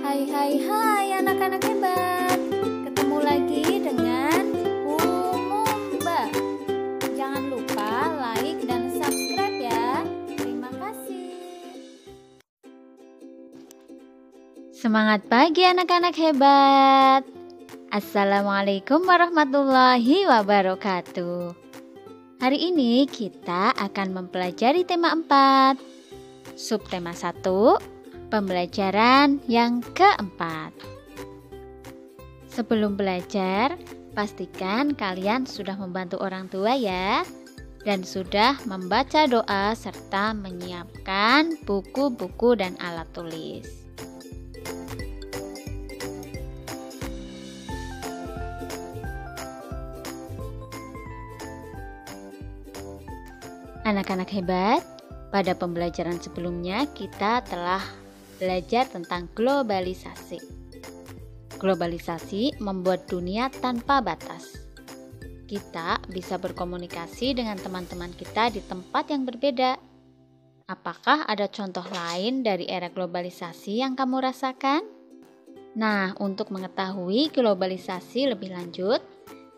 Hai anak-anak hebat. Ketemu lagi dengan Mumba. Jangan lupa like dan subscribe ya. Terima kasih. Semangat pagi anak-anak hebat. Assalamualaikum warahmatullahi wabarakatuh. Hari ini kita akan mempelajari tema 4. Subtema 1, pembelajaran yang keempat. Sebelum belajar, pastikan kalian sudah membantu orang tua ya, dan sudah membaca doa serta menyiapkan buku-buku dan alat tulis. Anak-anak hebat, pada pembelajaran sebelumnya kita telah belajar tentang globalisasi. Globalisasi membuat dunia tanpa batas. Kita bisa berkomunikasi dengan teman-teman kita di tempat yang berbeda. Apakah ada contoh lain dari era globalisasi yang kamu rasakan? Nah, untuk mengetahui globalisasi lebih lanjut,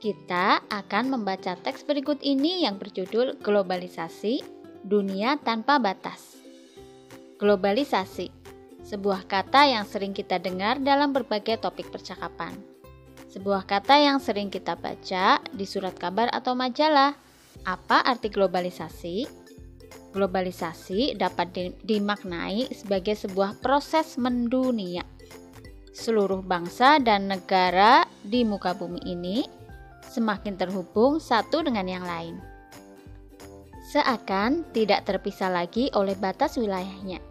kita akan membaca teks berikut ini yang berjudul Globalisasi, Dunia Tanpa Batas. Globalisasi, sebuah kata yang sering kita dengar dalam berbagai topik percakapan. Sebuah kata yang sering kita baca di surat kabar atau majalah. Apa arti globalisasi? Globalisasi dapat dimaknai sebagai sebuah proses mendunia. Seluruh bangsa dan negara di muka bumi ini semakin terhubung satu dengan yang lain. Seakan tidak terpisah lagi oleh batas wilayahnya.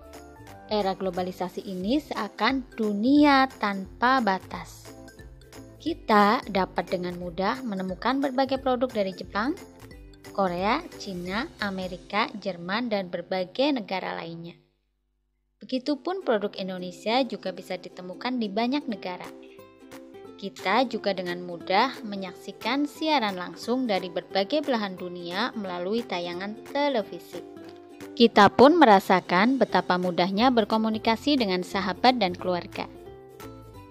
Era globalisasi ini seakan dunia tanpa batas. Kita dapat dengan mudah menemukan berbagai produk dari Jepang, Korea, Cina, Amerika, Jerman, dan berbagai negara lainnya. Begitupun produk Indonesia juga bisa ditemukan di banyak negara. Kita juga dengan mudah menyaksikan siaran langsung dari berbagai belahan dunia melalui tayangan televisi. Kita pun merasakan betapa mudahnya berkomunikasi dengan sahabat dan keluarga.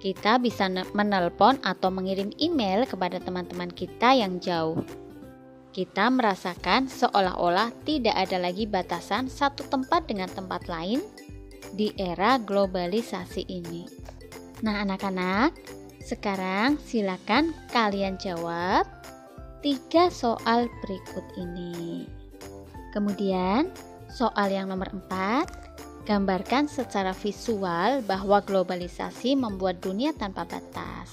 Kita bisa menelpon atau mengirim email kepada teman-teman kita yang jauh. Kita merasakan seolah-olah tidak ada lagi batasan satu tempat dengan tempat lain di era globalisasi ini. Nah, anak-anak, sekarang silakan kalian jawab 3 soal berikut ini. Kemudian soal yang nomor 4, gambarkan secara visual bahwa globalisasi membuat dunia tanpa batas.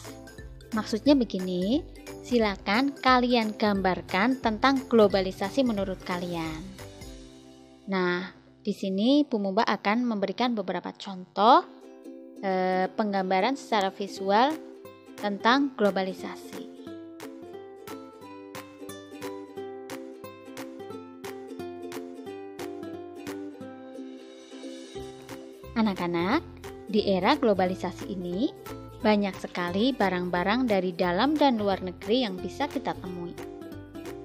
Maksudnya begini, silakan kalian gambarkan tentang globalisasi menurut kalian. Nah, di sini Bu Mumba akan memberikan beberapa contoh penggambaran secara visual tentang globalisasi. Anak-anak, di era globalisasi ini banyak sekali barang-barang dari dalam dan luar negeri yang bisa kita temui.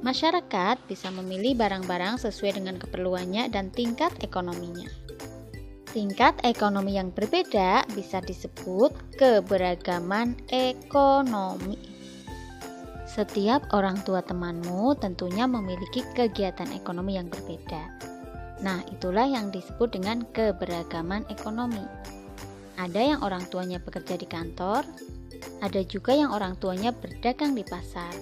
Masyarakat bisa memilih barang-barang sesuai dengan keperluannya dan tingkat ekonominya. Tingkat ekonomi yang berbeda bisa disebut keberagaman ekonomi. Setiap orang tua temanmu tentunya memiliki kegiatan ekonomi yang berbeda. Nah, itulah yang disebut dengan keberagaman ekonomi. Ada yang orang tuanya bekerja di kantor, ada juga yang orang tuanya berdagang di pasar.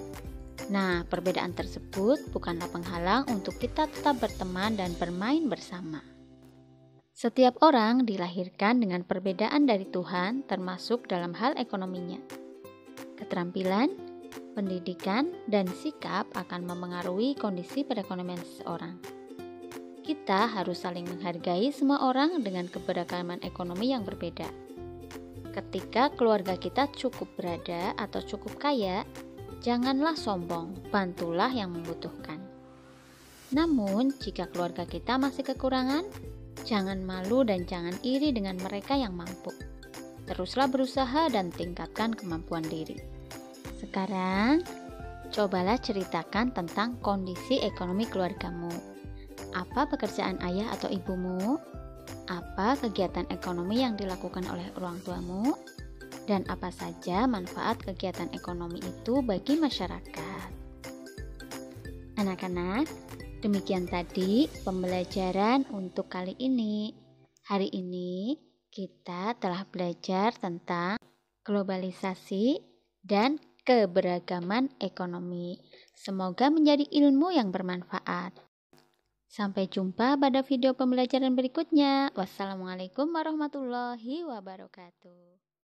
Nah, perbedaan tersebut bukanlah penghalang untuk kita tetap berteman dan bermain bersama. Setiap orang dilahirkan dengan perbedaan dari Tuhan, termasuk dalam hal ekonominya. Keterampilan, pendidikan, dan sikap akan memengaruhi kondisi perekonomian seseorang. Kita harus saling menghargai semua orang dengan keberagaman ekonomi yang berbeda. Ketika keluarga kita cukup berada atau cukup kaya, janganlah sombong, bantulah yang membutuhkan. Namun, jika keluarga kita masih kekurangan, jangan malu dan jangan iri dengan mereka yang mampu. Teruslah berusaha dan tingkatkan kemampuan diri. Sekarang, cobalah ceritakan tentang kondisi ekonomi keluargamu. Apa pekerjaan ayah atau ibumu? Apa kegiatan ekonomi yang dilakukan oleh orang tuamu? Dan apa saja manfaat kegiatan ekonomi itu bagi masyarakat? Anak-anak, demikian tadi pembelajaran untuk kali ini. Hari ini kita telah belajar tentang globalisasi dan keberagaman ekonomi. Semoga menjadi ilmu yang bermanfaat. Sampai jumpa pada video pembelajaran berikutnya. Wassalamualaikum warahmatullahi wabarakatuh.